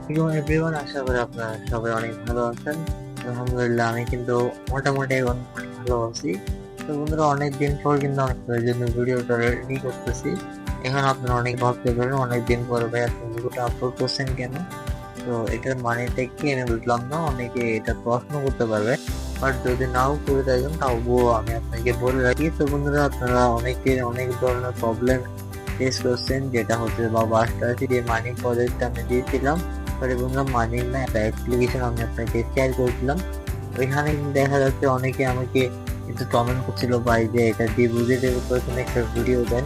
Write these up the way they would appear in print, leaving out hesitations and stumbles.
Everyone, আশা করি আপনারা সবাই অনেক ভালো আছেন। আলহামদুলিল্লাহ, আমি কিন্তু মোটামুটি এখন ভালো আছি। তো বন্ধুরা, অনেকদিন পর কিন্তু আমি আপনাদের জন্য ভিডিওটা রেডি করতেছি। এখন আপনারা অনেক ভাবতে পারেন অনেকদিন পর ভাই আপনি ভিডিওটা আপলোড করছেন কেন। তো এটার মানেটা কি আমি বুঝলাম না, অনেকে এটা প্রশ্ন করতে পারবে। বাট যদি নাও করে থাকেন তবুও আমি আপনাকে বলে রাখি। তো বন্ধুরা, আপনারা অনেকে অনেক ধরনের প্রবলেম ফেস করছেন, যেটা হচ্ছে বা বাসটা যে মানি প্রজেক্ট আমি দিয়েছিলাম, পরে বন্ধুরা মানি না একটা অ্যাপ্লিকেশন আমি আপনাকে শেয়ার করেছিলাম। ওইখানে কিন্তু দেখা যাচ্ছে অনেকে আমাকে কিন্তু কমেন্ট করছিল ভাই যে এটা ডিপোজিটের উপর কোনো একটা ভিডিও দেন।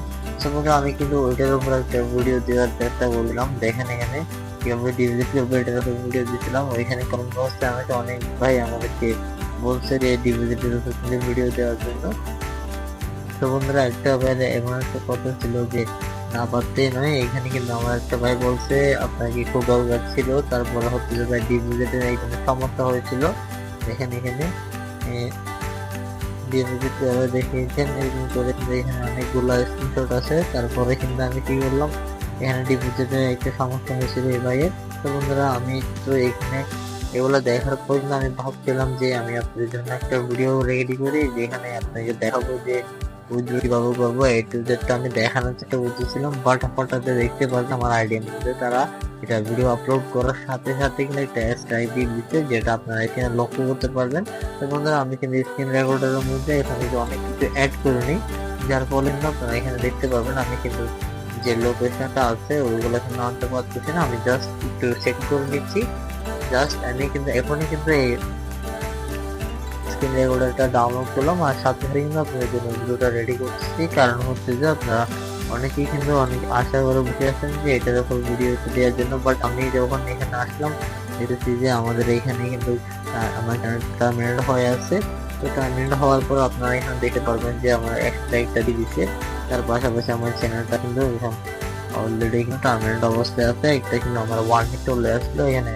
বন্ধুরা, আমি কিন্তু ওইটার উপর একটা ভিডিও দেওয়ার চেষ্টা করলাম। দেখেন এখানে কিভাবে ডিপোজিটের উপর এটার উপর ভিডিও দিয়েছিলাম। ওইখানে কমেন্ট বক্সে আমাকে অনেক ভাই আমাদেরকে বলছে যে ডিপোজিটের উপর ভিডিও দেওয়ার জন্য। তো বন্ধুরা, একটা ভাই এমন একটা কথা ছিল যে না পারতেই নয়। এখানে কিন্তু আমার একটা ভাই বলছে আপনাকে খুব দরকার ছিল, তারপরে হচ্ছে যে ভাই ডিপোজিটের এখানে সমস্যা হয়েছিল। দেখেন এখানে ডিপোজিট দেখিয়েছেন এরকম করে, কিন্তু এখানে অনেকগুলো স্ক্রিনশট আছে। তারপরে কিন্তু আমি কি করলাম, এখানে ডিপোজিটের একটা সমস্যা হয়েছিল এই ভাইয়ের। তো বন্ধুরা, আমি তো এখানে এগুলো দেখার পর কিন্তু আমি ভাবছিলাম যে আমি আপনাদের জন্য একটা ভিডিও রেডি করি, যেখানে আপনাকে দেখাবো যে উইথড্র কিভাবে করবো। এই টু জেডটা আমি দেখানোর চেষ্টা করতেছিলাম, বাট হঠাৎ দেখতে পাচ্ছি আমার আইডিয়ার মধ্যে তারা এটা ভিডিও আপলোড করার সাথে সাথে কিন্তু একটা স্ট্রাইক দিয়ে দিচ্ছে, যেটা আপনারা এখানে লক্ষ্য করতে পারবেন। তো বন্ধুরা, আমি কিন্তু স্ক্রিন রেকর্ডারের মধ্যে এখানে অনেক কিছু অ্যাড করে নিই, যার ফলে কিন্তু আপনারা এখানে দেখতে পাবেন আমি কিন্তু যে লোকেশনটা আছে ওইগুলো কিন্তু আনতে পারতেছি না। আমি জাস্ট একটু চেক করে নিচ্ছি। জাস্ট আমি কিন্তু এখনই কিন্তু এই স্ক্রিন রেকর্ডারটা ডাউনলোড করলাম, আর সাথে সাথে কিন্তু আপনাদের জন্য ভিডিওটা রেডি করতেছি। কারণ হচ্ছে যে আপনারা অনেকেই কিন্তু অনেক আশা করে বসে আছেন যে এটার উপর ভিডিও দেওয়ার জন্য। বাট আমি যখন এখানে আসলাম দেখতেছি যে আমাদের এখানে কিন্তু আমার চ্যানেলটা টার্মিনেট হয়ে আছে। তো টার্মিনেট হওয়ার পর আপনারা এখানে দেখতে পারবেন যে আমার একটা একটা দিয়েছে। তার পাশাপাশি আমার চ্যানেলটা কিন্তু এখন অলরেডি কিন্তু টার্মিনেট অবস্থায় আছে। একটা কিন্তু আমার ওয়ার্নিং চলে আসলো, এখানে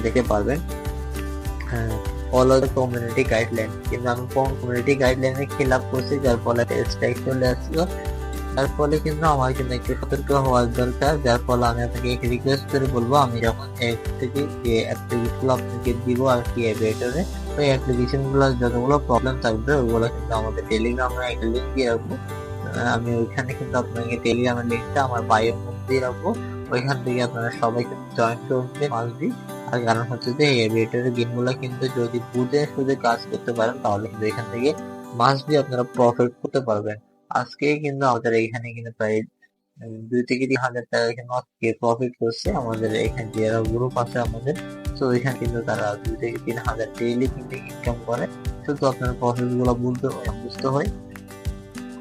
দেখতে পারবেন। হ্যাঁ, ফলো দ্য কমিউনিটি গাইডলাইন, কিন্তু আমি কমিউনিটি গাইডলাইনে খিলাপ করছি, যার ফলে স্ট্রাইক চলে আসলো। তার ফলে কিন্তু আমার কিন্তু একটু সতর্ক হওয়ার দরকার। যার ফলে আমি আপনাকে রিকোয়েস্ট করে বলবো, আমি যখন অ্যাপ থেকে যে অ্যাপ্লিকেশন আপনাকে দিব আর কি এভিয়েটরে, ওই অ্যাপ্লিকেশন গুলো যতগুলো প্রবলেম থাকবে ওগুলো কিন্তু আমাদের টেলিগ্রামে একটা লিঙ্ক দিয়ে রাখবো। আমি ওইখানে কিন্তু আপনাকে টেলিগ্রামের লিঙ্কটা আমার বায়োর মধ্যে রাখবো। ওইখান থেকে আপনারা সবাই কিন্তু জয়েন করতে পারবেন। আর কারণ হচ্ছে যে এভিয়েটরের গেমগুলো কিন্তু যদি বুঝে শুধু কাজ করতে পারেন তাহলে কিন্তু এখান থেকে মাস্ট বি আপনারা প্রফিট করতে পারবেন। আজকে কিন্তু আমাদের এখানে কিন্তু প্রায় 2 থেকে 3 হাজার টাকা কিন্তু আজকে প্রফিট করছে আমাদের এখানে যারা গ্রুপ আছে আমাদের। তো এখানে কিন্তু তারা 2 থেকে 3 হাজার ডেইলি কিন্তু ইনকাম করে। শুধু আপনার প্রফিট গুলো বুঝতে হয়।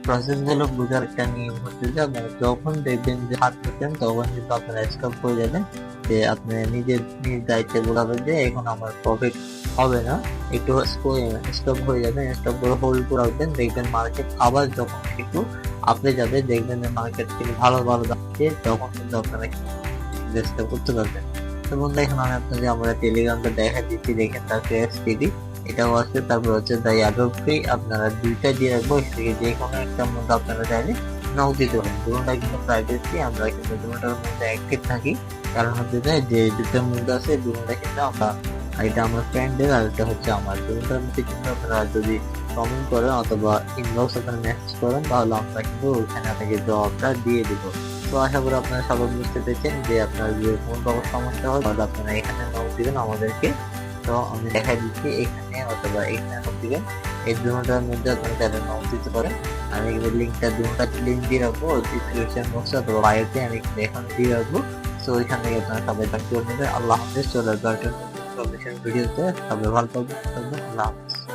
প্রসেস গুলো বোঝার একটা নিয়ম হচ্ছে যে আপনারা যখন দেখবেন যে হাত দিচ্ছেন তখন কিন্তু আপনারা স্টপ করে যাবেন, যে আপনি নিজের নিজ দায়িত্বে বলাবেন যে এখন আমার প্রফিট হবে না, একটু স্টপ হয়ে যাবেন। স্টপ করে হোল্ড করে রাখবেন, দেখবেন মার্কেট আবার যখন একটু আপে যাবে, দেখবেন যে মার্কেট কিন্তু ভালো ভালো যাচ্ছে, তখন কিন্তু আপনারা ইনভেস্ট করতে পারবেন। তো বন্ধু, এখন আমি আপনাদের আমরা টেলিগ্রামটা দেখা দিচ্ছি, দেখেন তারপরে এসপিডি এটাও আছে, তারপর হচ্ছে দ্য ইয়াডো ফ্রি, আপনারা দুইটা দিয়ে রাখবো। এর থেকে যে কোনো একটার মধ্যে আপনারা চাইলে নাও দিতে পারেন। দুটোটা কিন্তু প্রাইভেসি, আমরা কিন্তু দুটোটার মধ্যে অ্যাক্টিভ থাকি। কারণ হচ্ছে যে দুটোর মধ্যে আছে দুটোটা কিন্তু আমরা, এটা আমার ফ্রেন্ডের আর এটা হচ্ছে আমার, দুটোটার মধ্যে কিন্তু আপনারা যদি কমেন্ট করেন অথবা ইনবক্স আপনারা মেসেজ করেন তাহলে আমরা কিন্তু ওইখানে আপনাকে জবাবটা দিয়ে দিব। তো আশা করি আপনারা সবাই বুঝতে পেরেছেন যে আপনার যে কোনো সমস্যা হয় তাহলে আপনারা এখানে নক দিবেন আমাদেরকে। তো আমি দেখাই দিচ্ছি এখানে অথবা এখানে নক দিবেন, এই দুটার মধ্যে আপনারা চাইলে নক দিতে পারেন। আমি লিঙ্কটা দুটা লিঙ্ক দিয়ে রাখবো ডিসক্রিপশন বক্সে অথবা বায়োতে, আমি এখন দিয়ে রাখবো। তো ওইখান থেকে আপনারা সবাই জয়েন করে নেবেন। আল্লাহ হাফেজ। চলে আসবে ভিডিওতে, সবাই ভালো থাকবেন। আল্লাহ হাফেজ।